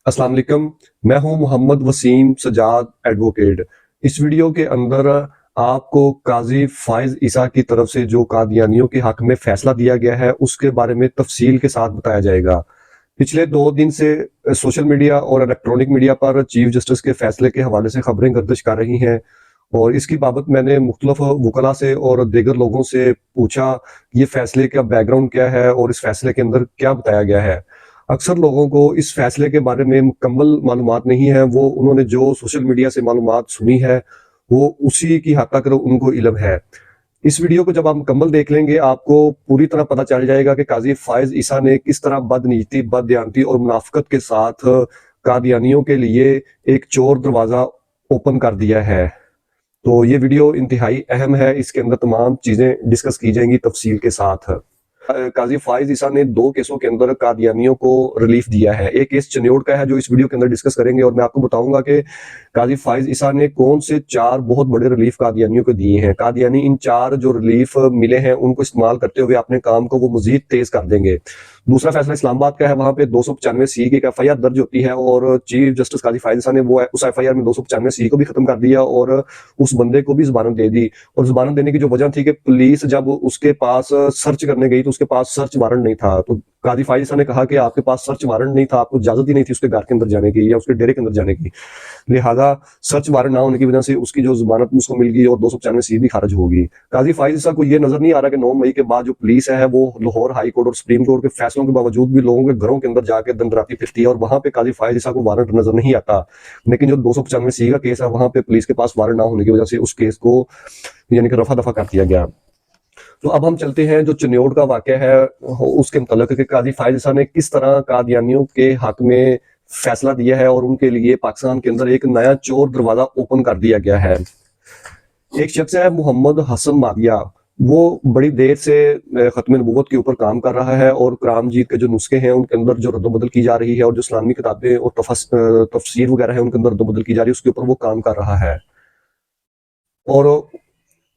अस्सलाम वालेकुम। मैं हूं मोहम्मद वसीम सजाद एडवोकेट। इस वीडियो के अंदर आपको काजी फाइज ईसा की तरफ से जो कादियानियों के हक में फैसला दिया गया है उसके बारे में तफसील के साथ बताया जाएगा। पिछले 2 दिन से सोशल मीडिया और इलेक्ट्रॉनिक मीडिया पर चीफ जस्टिस के फैसले के हवाले से खबरें गर्दिश कर रही हैं और इसकी बाबत मैंने मुख्तलिफ वकला से और दीगर लोगों से पूछा ये फैसले का बैकग्राउंड क्या है और इस फैसले के अंदर क्या बताया गया है। अक्सर लोगों को इस फैसले के बारे में मुकम्मल मालूमात नहीं है, वो उन्होंने जो सोशल मीडिया से मालूमात सुनी है वो उसी की हद तक उनको इल्म है। इस वीडियो को जब आप मुकम्मल देख लेंगे आपको पूरी तरह पता चल जाएगा कि काजी फाइज ईसा ने किस तरह बदनीयती, बददियानती और मुनाफिकत के साथ कादियानियों के लिए एक चोर दरवाज़ा ओपन कर दिया है। तो ये वीडियो इंतहाई अहम है, इसके अंदर तमाम चीज़ें डिस्कस की जाएंगी तफसील के साथ। काजी फाइज ईसा ने 2 केसों के अंदर कादियानियों को रिलीफ दिया है। एक केस चन्योड़ का है जो इस वीडियो के अंदर डिस्कस करेंगे और मैं आपको बताऊंगा कि काजी फाइज ईसा ने कौन से 4 बहुत बड़े रिलीफ कादियानियों को दिए हैं। कादियानी इन 4 जो रिलीफ मिले हैं उनको इस्तेमाल करते हुए अपने काम को वो मजीद तेज कर देंगे। दूसरा फैसला इस्लामाबाद का है, वहां पे 295C की FIR दर्ज होती है और चीफ जस्टिस काजी फाइज ईसा ने वो उस FIR में 295C को भी खत्म कर दिया और उस बंदे को भी जमानत दे दी। और जमानत देने की जो वजह थी कि पुलिस जब उसके पास सर्च करने गई तो उसके पास सर्च वारंट नहीं था। तो काजी फाइज ईसा ने कहा कि आपके पास सर्च वारंट नहीं था, आपको इजाजत ही नहीं थी उसके घर के अंदर जाने की या उसके डेरे के अंदर जाने की, लिहाजा सर्च वारंट ना होने की वजह से उसकी जो जमानत उसको मिल गई और 295C भी खारिज होगी। काजी फाइज ईसा को ये नजर नहीं आ रहा कि 9 मई के बाद जो पुलिस है वो लाहौर हाई कोर्ट और सुप्रीम कोर्ट के फैसलों के बावजूद भी लोगों के घरों के अंदर जाके दंडराती फिरती है और वहां पे काजी फाइज ईसा को वारंट नजर नहीं आता। लेकिन जो 295C का केस है वहां पे पुलिस के पास वारंट ना होने की वजह से उस केस को यानी कि रफा दफा कर दिया गया। तो अब हम चलते हैं जो चन्योड़ का वाकया है उसके मुतल्लिक कि काजी फाइज ईसा ने किस तरह कादियानियों के हक में फैसला दिया है और उनके लिए पाकिस्तान के अंदर एक नया चोर दरवाजा ओपन कर दिया गया है। एक शख्स है मोहम्मद हसन माविया, वो बड़ी देर से खत्म नबूवत के ऊपर काम कर रहा है और कुरान-मजीद के जो नुस्खे हैं उनके अंदर जो रद्द-बदल की जा रही है और जो इस्लामी किताबें और तफसीर वगैरह है उनके अंदर रद्द-बदल की जा रही है उसके ऊपर वो काम कर रहा है। और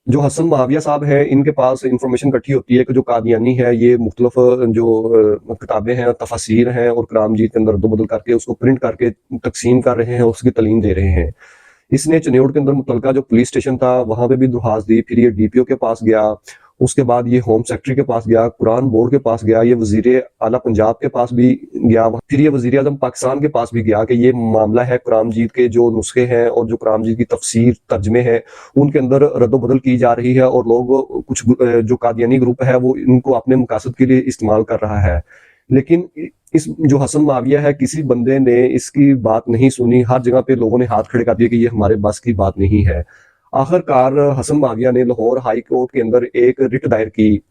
जो हसन माविया साहब हैं इनके पास इंफॉर्मेशन इकट्ठी होती है कि जो कादियानी है ये मुख्तलिफ जो किताबें हैं, तफसीर हैं और कुरान मजीद के अंदर रद्द-बदल करके उसको प्रिंट करके तकसीम कर रहे हैं, उसकी तालीम दे रहे हैं। इसने चन्योड़ के अंदर मुतलका जो पुलिस स्टेशन था वहां पे भी दरख्वास्त दी, फिर ये DPO के पास गया, उसके बाद ये होम सेक्रेटरी के पास गया, कुरान बोर्ड के पास गया, ये वजीर आला पंजाब के पास भी गया, फिर ये वजीर आजम पाकिस्तान के पास भी गया कि ये मामला है कुरान मजीद के जो नुस्खे हैं और जो कुरान मजीद की तफसीर तर्जमे हैं उनके अंदर रद्द-बदल की जा रही है और लोग कुछ जो कादियानी ग्रुप है वो इनको अपने मकासद के लिए इस्तेमाल कर रहा है। लेकिन इस जो हसन माविया है किसी बंदे ने इसकी बात नहीं सुनी, हर जगह पे लोगों ने हाथ खड़े कर दिए कि ये हमारे बस की बात नहीं है। आखिरकार हसन माविया ने लाहौर हाई कोर्ट के अंदर एक रिट दायर की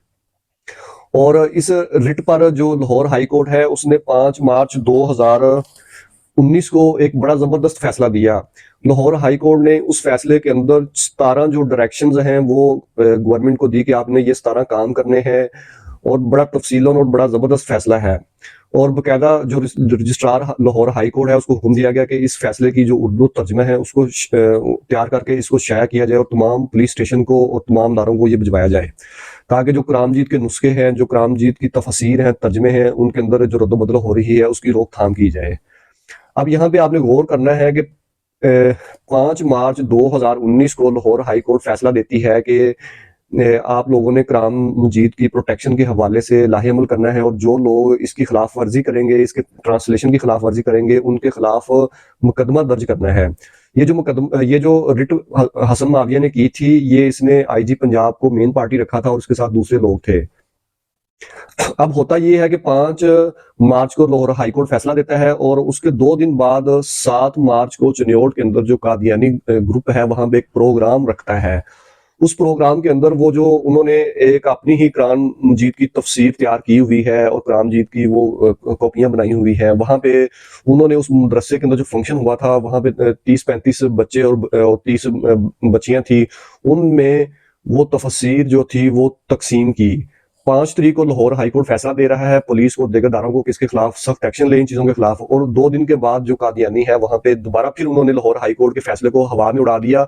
और इस रिट पर जो लाहौर हाई कोर्ट है उसने 5 मार्च 2019 को एक बड़ा जबरदस्त फैसला दिया। लाहौर हाई कोर्ट ने उस फैसले के अंदर 17 जो डायरेक्शंस हैं वो गवर्नमेंट को दी कि आपने ये 17 काम करने हैं और बड़ा तफसीलन और बड़ा जबरदस्त फैसला है। और बकायदा जो रजिस्ट्रार लाहौर हाई कोर्ट है उसको हुक्म दिया गया कि इस फैसले की जो उर्दू तर्जमा है उसको तैयार करके इसको शाया किया जाए और तमाम पुलिस स्टेशन को और तमाम दारों को ये भिजवाया जाए ताकि जो कुरान मजीद के नुस्खे हैं, जो कुरान मजीद की तफसीर हैं, तर्जमे हैं, उनके अंदर जो रद्द-बदल हो रही है उसकी रोकथाम की जाए। अब यहाँ पे आपने गौर करना है कि 5 मार्च 2019 को लाहौर हाई कोर्ट फैसला देती है कि आप लोगों ने कुरान मजीद की प्रोटेक्शन के हवाले से लाहे-अमल करना है और जो लोग इसकी खिलाफ वर्जी करेंगे, इसके ट्रांसलेशन की खिलाफ वर्जी करेंगे, उनके खिलाफ मुकदमा दर्ज करना है। ये जो रिट हसन माविया ने की थी, ये इसने IG पंजाब को मेन पार्टी रखा था और उसके साथ दूसरे लोग थे। अब होता ये है कि 5 मार्च को लाहौर हाई कोर्ट फैसला देता है और उसके 2 दिन बाद 7 मार्च को चन्योड़ के अंदर जो कादियानी ग्रुप है वहां पे एक प्रोग्राम रखता है। उस प्रोग्राम के अंदर वो जो उन्होंने एक अपनी ही कुरान मजीद की तफसीर तैयार की हुई है और कुरान मजीद की वो कॉपियां बनाई हुई हैं, वहां पे उन्होंने उस मदरसे के अंदर जो फंक्शन हुआ था वहां पे 30-35 बच्चे और 30 बच्चियां थी, उनमें वो तफसीर जो थी वो तकसीम की। 5 तारीख को लाहौर हाई कोर्ट फैसला दे रहा है पुलिस को दीगर दारों को किसके खिलाफ सख्त एक्शन ले इन चीजों के खिलाफ, और 2 दिन के बाद जो कादियानी है वहां पे दोबारा फिर उन्होंने लाहौर हाई कोर्ट के फैसले को हवा में उड़ा दिया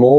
9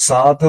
7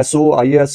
SOIS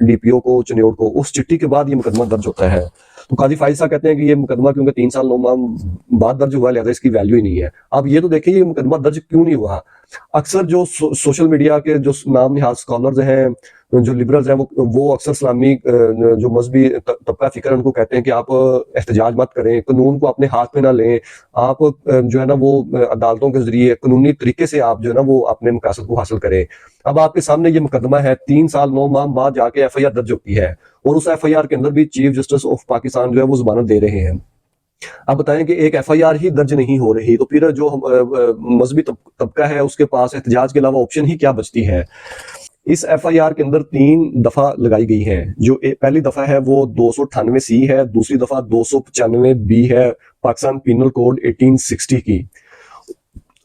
DPO को चन्योड़ को, उस चिट्ठी के बाद ये मुकदमा दर्ज होता है। तो काजी फाइज साहब कहते हैं कि ये मुकदमा क्योंकि 3 साल 9 माह बाद दर्ज हुआ, लिहाजा इसकी वैल्यू ही नहीं है। अब ये तो देखिए ये मुकदमा दर्ज क्यों नहीं हुआ। अक्सर जो सोशल मीडिया के जो नाम निहाद स्कॉलर्स हैं, जो लिबरल्स हैं, वो अक्सर इस्लामी जो मजहबी तबका फिक्र उनको कहते हैं कि आप एहतजाज मत करें, कानून को अपने हाथ में ना लें, आप जो है ना वो अदालतों के जरिए कानूनी तरीके से आप जो है ना वो अपने मकासद को हासिल करें। अब आपके सामने ये मुकदमा है, 3 साल 9 माह बाद जाके FIR दर्ज होती है, और उस FIR के अंदर भी चीफ जस्टिस ऑफ पाकिस्तान जो है वो जमानत दे रहे हैं। आप बताएं कि एक FIR ही दर्ज नहीं हो रही, तो फिर जो मजहबी तबका है उसके पास एहतजाज के अलावा ऑप्शन ही क्या बचती है। इस FIR के अंदर 3 दफा लगाई गई है। जो पहली दफा है वो 298C है, दूसरी दफा 295B है पाकिस्तान पीनल कोड 1860 की,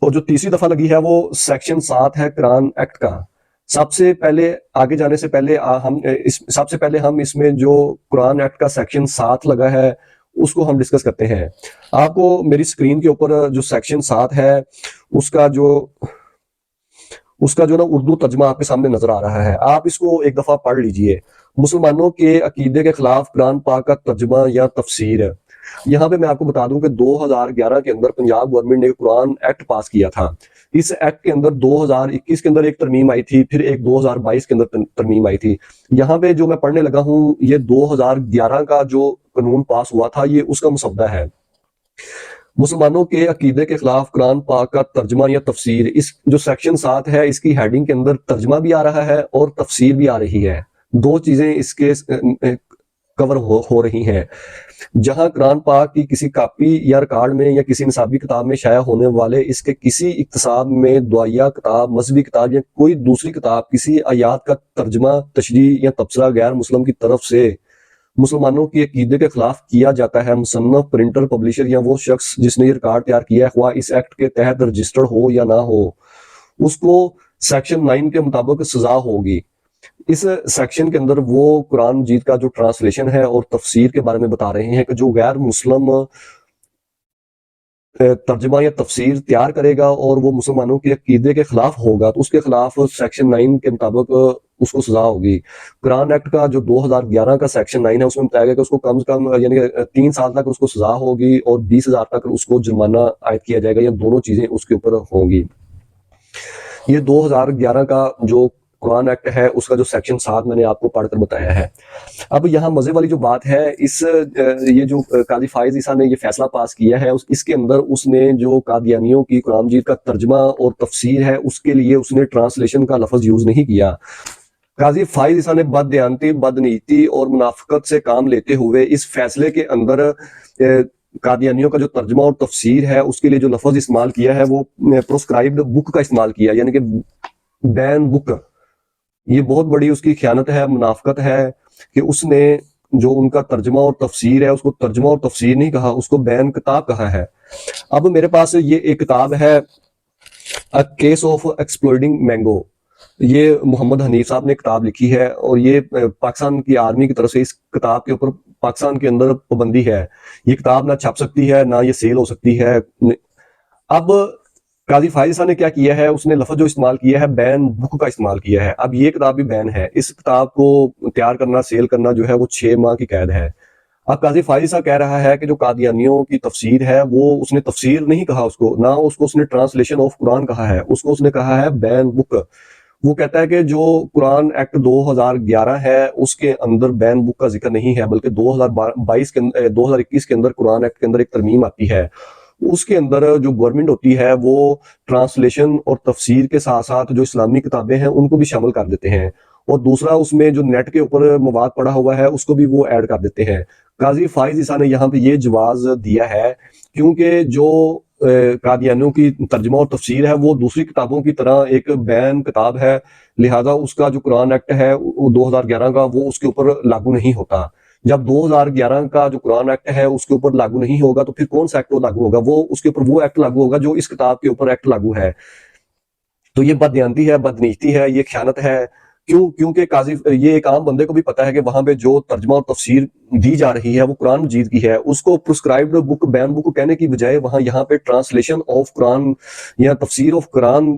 और जो तीसरी दफा लगी है वो सेक्शन 7 है कुरान एक्ट का। सबसे पहले आगे जाने से पहले हम इसमें जो कुरान एक्ट का सेक्शन 7 लगा है उसको हम डिस्कस करते हैं। आपको मेरी स्क्रीन के ऊपर जो सेक्शन 7 है उसका जो ना उर्दू तर्जमा आपके सामने नजर आ रहा है, आप इसको एक दफा पढ़ लीजिए। मुसलमानों के अकीदे के खिलाफ कुरान पाक का तर्जमा या तफसीर। यहाँ पे मैं आपको बता दूं कि 2011 के अंदर पंजाब गवर्नमेंट ने कुरान एक्ट पास किया था। इस एक्ट के अंदर 2021 के अंदर एक तरमीम आई थी, फिर एक 2022 के अंदर तरमीम आई थी। यहाँ पे जो मैं पढ़ने लगा हूँ ये 2011 का जो कानून पास हुआ था ये उसका मुसद्दा है। मुसलमानों के अकीदे के खिलाफ कुरान पाक का तर्जमा या तफसीर, इस जो सेक्शन 7 है इसकी हेडिंग के अंदर तर्जमा भी आ रहा है और तफसीर भी आ रही है। 2 चीजें इसके कवर हो रही हैं। जहां कुरान पाक की किसी कॉपी या रिकॉर्ड में या किसी निसाबी किताब में शाया होने वाले इसके किसी इक्तसाब में दुआया किताब, मजहबी किताब या कोई दूसरी किताब किसी आयात का तर्जमा, तशरीह या तबसरा गैर मुस्लिम की तरफ से मुसलमानों की अकीदे के खिलाफ किया जाता है, मुसन्नफ, प्रिंटर, पब्लिशर या वो शख्स जिसने ये रिकॉर्ड तैयार किया है, ख्वाह इस एक्ट के तहत रजिस्टर्ड हो या ना हो, उसको सेक्शन 9 के मुताबिक सजा होगी। इस सेक्शन के अंदर वो कुरान मजीद का जो ट्रांसलेशन है और तफसीर के बारे में बता रहे हैं कि जो गैर मुस्लिम तर्जमा या तफसीर तैयार करेगा और वो मुसलमानों के अकीदे के खिलाफ होगा तो उसके खिलाफ सेक्शन 9 के मुताबिक उसको सजा होगी। कुरान एक्ट का जो 2011 का सेक्शन 9 है उसमें बताया गया कि उसको कम से कम यानी 3 साल तक उसको सजा होगी और 20,000 तक उसको जुर्माना आयद किया जाएगा, या दोनों चीजें उसके ऊपर होंगी। ये 2011 का जो कुरान एक्ट है उसका जो सेक्शन 7 मैंने आपको पढ़कर बताया है। अब यहाँ मजे वाली जो बात है, ये जो काजी फाइज ईसा ने ये फैसला पास किया है इसके अंदर उसने जो कादियानियों की कुरान मजीद का तर्जमा और तफसीर है उसके लिए उसने ट्रांसलेशन का लफ्ज यूज नहीं किया। काजी फाइज ईसा ने बददयानती, बदनीति और मुनाफिकत से काम लेते हुए इस फैसले के अंदर कादियानियों का जो तर्जमा और तफसीर है उसके लिए जो लफ्ज इस्तेमाल किया है वो प्रोस्क्राइब्ड बुक का इस्तेमाल किया, यानी कि बैन बुक। ये बहुत बड़ी उसकी खयानत है, मुनाफिकत है कि उसने जो उनका तर्जमा और तफसीर है उसको तर्जमा और तफसीर नहीं कहा, उसको बैन किताब कहा है। अब मेरे पास ये एक किताब है, a case of exploding mango. ये मोहम्मद हनीफ साहब ने किताब लिखी है और ये पाकिस्तान की आर्मी की तरफ से इस किताब के ऊपर पाकिस्तान के अंदर पाबंदी है। ये किताब ना छप सकती है ना ये सेल हो सकती है। अब काजी फाइज ने क्या किया है, उसने लफ्ज जो इस्तेमाल किया है बैन बुक का इस्तेमाल किया है। अब ये किताब भी बैन है, इस किताब को तैयार करना, सेल करना जो है वो 6 माह की कैद है। अब काजी फाइज कह रहा है कि जो कादियानियों की तफसीर है वो उसने तफसीर नहीं कहा, उसको ना उसको उसने ट्रांसलेशन ऑफ कुरान कहा है, उसको उसने कहा है बैन बुक। वो कहता है कि जो कुरान एक्ट 2011 है उसके अंदर बैन बुक का जिक्र नहीं है, बल्कि 2021 के अंदर कुरान एक्ट के अंदर एक तरमीम आती है, उसके अंदर जो गवर्नमेंट होती है वो ट्रांसलेशन और तफसीर के साथ साथ जो इस्लामी किताबें हैं उनको भी शामिल कर देते हैं, और दूसरा उसमें जो नेट के ऊपर मवाद पड़ा हुआ है उसको भी वो ऐड कर देते हैं। काजी फाइज ईसा ने यहाँ पे ये जवाज दिया है क्योंकि जो कादियानियों की तर्जमा और तफसीर है वो दूसरी किताबों की तरह एक बैन किताब है, लिहाजा उसका जो कुरान एक्ट है 2011 का वो उसके ऊपर लागू नहीं होता। जब 2011 का जो कुरान एक्ट है उसके ऊपर लागू नहीं होगा तो फिर कौन सा एक्ट लागू होगा, वो उसके ऊपर वो एक्ट लागू होगा जो इस किताब के ऊपर एक्ट लागू है। तो ये बदयानती है, बदनीति है, ये ख्यानत है। क्योंकि काजी ये एक आम बंदे को भी पता है कि वहां पे जो तर्जमा और तफसीर दी जा रही है वो कुरान मजीद की है, उसको प्रिस्क्राइब्ड बुक, बैन बुक कहने की बजाय वहां यहाँ पे ट्रांसलेशन ऑफ कुरान या तफसीर of Quran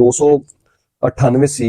298C.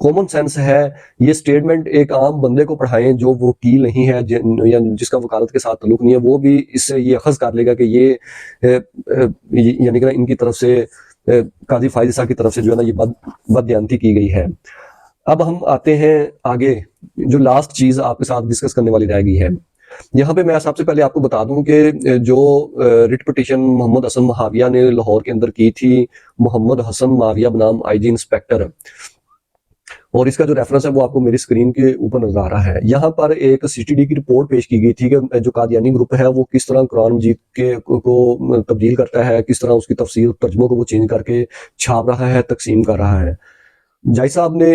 Common sense है, ये स्टेटमेंट एक आम बंदे को पढ़ाएं जो वकील नहीं है या जिसका वकालत के साथ ताल्लुक नहीं है, वो भी इससे ये अखज़ कर लेगा कि ये यानी कि इनकी तरफ से काजी फाइज ईसा की तरफ से जो है ना ये बददियानती की गई है। अब हम आते हैं आगे, जो लास्ट चीज़ आपके साथ डिस्कस करने वाली रह गई है। यहाँ पे मैं सबसे पहले आपको बता दूं कि जो रिट पिटीशन मोहम्मद हसन महाविया ने लाहौर के अंदर की थी, मोहम्मद हसन महाविया बनाम आईजी इंस्पेक्टर, और इसका जो रेफरेंस है वो आपको मेरी स्क्रीन के ऊपर नजर आ रहा है। यहाँ पर एक सीटीडी की रिपोर्ट पेश की गई थी कि जो कादियानी ग्रुप है वो किस तरह कुरान मजीद के को तब्दील करता है, किस तरह उसकी तफसीर तर्जुमों को वो चेंज करके छाप रहा है, तकसीम कर रहा है। जाय साहब ने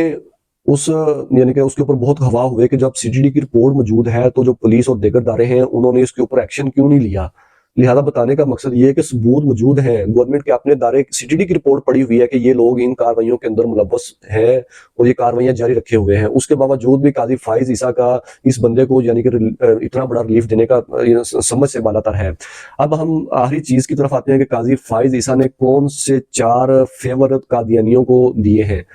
उस यानी कि उसके ऊपर बहुत गवाह हुए कि जब सीटीडी की रिपोर्ट मौजूद है तो जो पुलिस और दीगर इदारे हैं उन्होंने इसके ऊपर एक्शन क्यों नहीं लिया। लिहाजा बताने का मकसद ये है कि सबूत मौजूद हैं, गवर्नमेंट के अपने इदारे सीटीडी की रिपोर्ट पड़ी हुई है कि ये लोग इन कार्रवाइयों के अंदर मुलव्वस हैं और ये कार्रवाइयां जारी रखे हुए हैं। उसके बावजूद भी काजी फाइज ईसा का इस बंदे को यानी कि इतना बड़ा रिलीफ देने का समझ से बालातर है। अब हम आखिरी चीज की तरफ आते हैं कि काजी फाइज ईसा ने कौन से 4 फेवर कादियानियों को दिए हैं।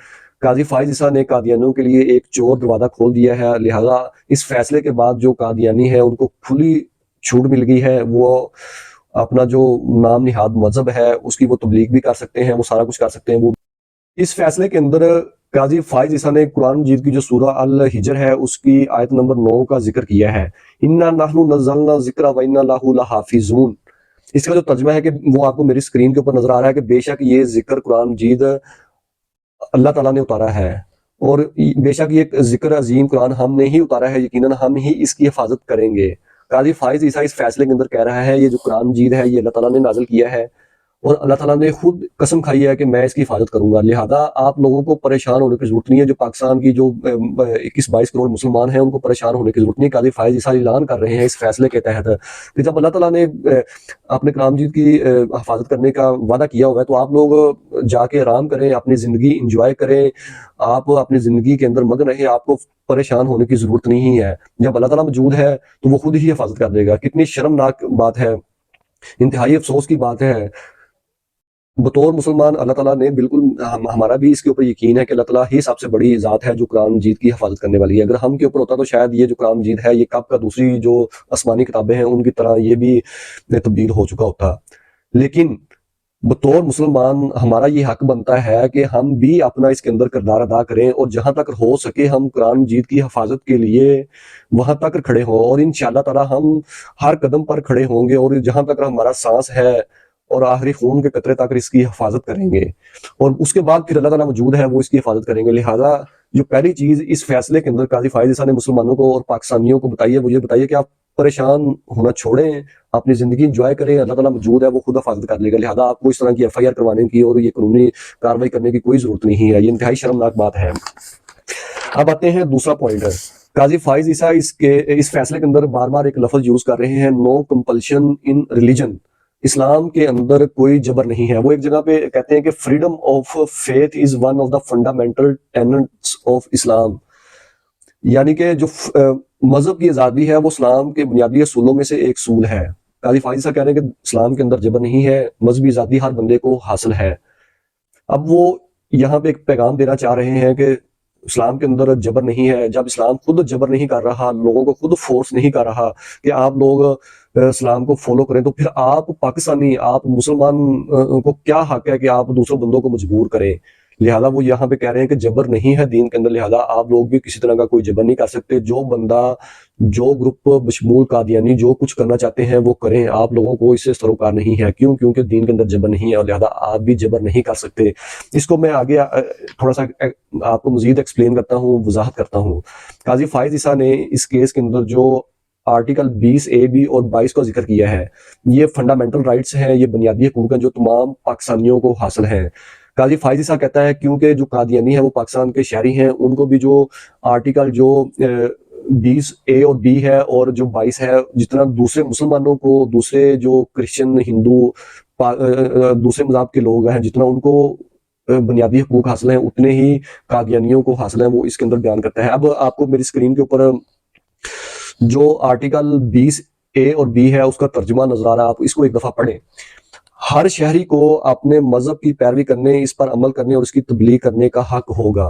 काजी फाइज ईसा ने कादियानियों के लिए एक चोर दरवाजा खोल दिया है। लिहाजा इस फैसले के बाद जो कादियानी है उनको खुली छूट मिल गई है, वो अपना जो नाम निहाद मजहब है उसकी वो तबलीग भी कर सकते हैं, वो सारा कुछ कर सकते हैं। वो इस फैसले के अंदर काजी फाइज ईसा ने कुरान मजीद की जो सूरह अल हिजर है उसकी आयत नंबर 9 का जिक्र किया है, इन्ना नहनु नज़्ज़लना ज़िक्रा व इन्ना लहू लहाफ़िज़ून। इसका जो तर्जुमा है कि वो आपको मेरी स्क्रीन के ऊपर नजर आ रहा है कि बेशक ये जिक्र कुरान मजीद अल्लाह ताला ने उतारा है, और बेशक ये जिक्र अजीम कुरान हमने ही उतारा है, यकीनन हम ही इसकी हिफाजत करेंगे। काजी फाइज ईसा इस फैसले के अंदर कह रहा है ये जो कुरान मजीद है ये अल्लाह ताला ने नाजिल किया है और अल्लाह ताला ने खुद कसम खाई है कि मैं इसकी हिफाजत करूंगा। लिहाजा आप लोगों को परेशान होने की जरूरत नहीं है। जो पाकिस्तान की जो 21-22 करोड़ मुसलमान हैं उनको परेशान होने की जरूरत नहीं है। काजी फाइज ईसा ऐलान कर रहे हैं इस फैसले के तहत कि जब अल्लाह ताला ने अपने कलाम मजीद की हिफाजत करने का वादा किया हुआ है तो आप लोग जाके आराम करें, अपनी जिंदगी इंजॉय करें, आप अपनी जिंदगी के अंदर मगन रहे, आपको परेशान होने की जरूरत नहीं है। जब अल्लाह ताला मौजूद है तो वो खुद ही हिफाजत कर देगा। कितनी शर्मनाक बात है, इंतहाई अफसोस की बात है। बतौर मुसलमान अल्लाह ताला ने बिल्कुल हमारा भी इसके ऊपर यकीन है कि अल्लाह ताला ही सबसे बड़ी ज़ात है जो कुरान मजीद की हिफाजत करने वाली है। अगर हम के ऊपर होता तो शायद ये जो कुरान मजीद है ये कब का दूसरी जो आसमानी किताबें हैं उनकी तरह ये भी तब्दील हो चुका होता। लेकिन बतौर मुसलमान हमारा ये हक बनता है कि हम भी अपना इसके अंदर किरदार अदा करें और जहां तक हो सके हम कुरान मजीद की हिफाजत के लिए वहां तक खड़े हों, और इंशाअल्लाह ताला हम हर कदम पर खड़े होंगे और जहां तक हमारा सांस है और आखिरी खून के कतरे तक इसकी हिफाजत करेंगे, और उसके बाद फिर अल्लाह ताला मौजूद है वो इसकी हिफाजत करेंगे। लिहाजा जो पहली चीज इस फैसले के अंदर काजी फाइज ईसा ने मुसलमानों को और पाकिस्तानियों को बताई है वो ये बताइए कि आप परेशान होना छोड़ें, अपनी जिंदगी इंजॉय करें, अल्लाह ताला मौजूद है वो खुद हिफाजत कर लेगा। लिहाजा आपको इस तरह की FIR करवाने की और ये कानूनी कार्रवाई करने की कोई जरूरत नहीं है। ये इंतहाई शर्मनाक बात है। अब आते हैं दूसरा पॉइंट। काजी फाइज ईसा इस फैसले के अंदर बार बार एक लफ्ज यूज कर रहे हैं, नो कंपल्शन इन रिलीजन। इस्लाम के अंदर कोई जबर नहीं है। वो एक जगह पे कहते हैं कि freedom of faith is one of the fundamental tenets of Islam, यानी कि जो मजहब की आज़ादी है वो इस्लाम के बुनियादी असूलों में से एक असूल है। काजी फाइज ईसा कह रहे हैं कि इस्लाम के अंदर जबर नहीं है, मजहबी आज़ादी हर बंदे को हासिल है। अब वो यहाँ पे एक पैगाम देना चाह रहे हैं कि इस्लाम के अंदर जबर नहीं है। जब इस्लाम खुद जबर नहीं कर रहा, लोगों को खुद फोर्स नहीं कर रहा कि आप लोग इस्लाम को फॉलो करें, तो फिर आप पाकिस्तानी, आप मुसलमान को क्या हक है कि आप दूसरों बंदों को मजबूर करें। लिहाजा वो यहाँ पे कह रहे हैं कि जबर नहीं है दीन के अंदर, लिहाजा आप लोग भी किसी तरह का कोई जबर नहीं कर सकते। जो बंदा, जो ग्रुप बशमूल कादियानी जो कुछ करना चाहते हैं वो करें, आप लोगों को इससे सरोकार नहीं है। क्यों? क्योंकि दीन के अंदर जबर नहीं है और लिहाजा आप भी जबर नहीं कर सकते। इसको मैं आगे थोड़ा सा आपको मजीद एक्सप्लेन करता हूँ, वजाहत करता हूँ। काजी फाइज ईसा ने इस केस के अंदर जो आर्टिकल 20A, B और 22 का जिक्र किया है, ये फंडामेंटल राइट्स हैं, ये बुनियादी हकूक हैं जो तमाम पाकिस्तानियों को हासिल हैं। काजी फाइज ईसा कहता है क्योंकि जो कादियानी है वो पाकिस्तान के शहरी हैं, उनको भी जो आर्टिकल जो 20A और B है और जो 22 है, जितना दूसरे मुसलमानों को, दूसरे जो क्रिश्चियन, हिंदू, दूसरे मज़हब के लोग हैं, जितना उनको बुनियादी हकूक हासिल हैं उतने ही कादियानियों को हासिल हैं, वो इसके अंदर बयान करता है। अब आपको मेरी स्क्रीन के ऊपर जो आर्टिकल 20A और B है उसका तर्जुमा नजर आ रहा है, आप इसको एक दफा पढ़ें। हर शहरी को अपने मजहब की पैरवी करने, इस पर अमल करने और इसकी तब्लीग करने का हक होगा।